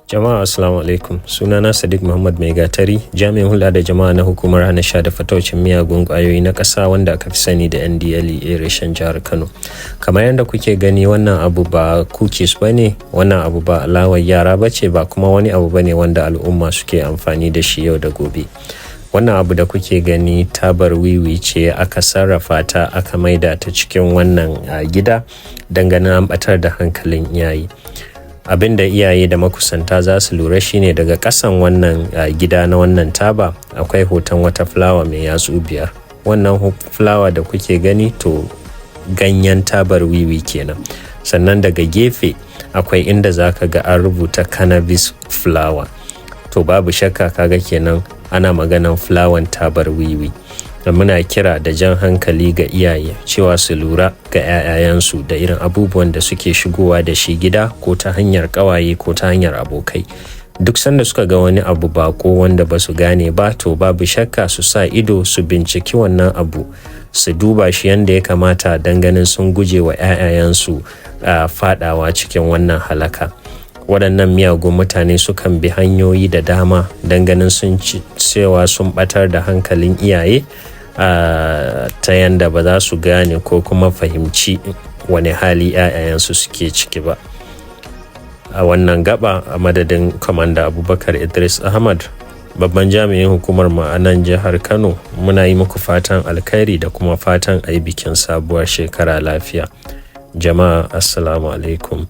Jama'a assalamu alaikum. Sunana Sadiq Muhammad Mai Gatari, jami'in hulɗa da jama'a na hukumar hana sha da fataucin miyagun ƙwayoyi na ƙasa wanda aka fi sani da NDLEA reshen jihar Kano. Kamar yadda kuke gani, wannan abu ba cookies bane, wannan abu ba alawar yara bace, ba kuma wani abu bane wanda al'umma suke amfani da shi yau da gobe. Wannan abu da kuke gani tabar wiwi ce aka sarrafa ta aka maida ta cikin wannan gida dangane an batar da hankalin iyaye. Abin da iyaye da makusanta za su lura shine daga ƙasan wannan gida na wannan taba akwai hoton wata fulawa mai yatsu 5. Wannan fulawa da kuke gani to ganyen tabar wiwi kenan. Sannan daga gefe akwai inda zaka ga an rubuta cannabis flower. To babu shakka kaga kenan ana maganan fulawan tabar wiwi. Da muna kira da jan hankali ga iyaye cewa su lura ga 'ya'yayansu da irin abubuwan da suke shigowa da shi gida ko ta hanyar ƙawaye ko ta hanyar abokai. Duk sanda suka ga wani abu bako wanda ba su gane ba, to babu shakka su sa ido su binciki wannan abu, su duba shi yanda ya kamata don ganin sun guje wa 'ya'yayansu faɗawa cikin wannan halaka. Waɗannan miyagun mutane sukan bi hanyoyi da dama don ganin sun cewa sun ɓatar da hankalin iyaye ta yanda ba za su gane ko kuma fahimci wani hali 'ya'yayansu suke ciki ba. A wannan gaba, a madadin Kwamanda Abubakar Idris Ahmad, babban jami'in hukumar mu a nan jihar Kano, muna yi muku fatan alkhairi da kuma fatan a yi bikin sabuwar shekara lafiya. Jama'a assalamu alaikum.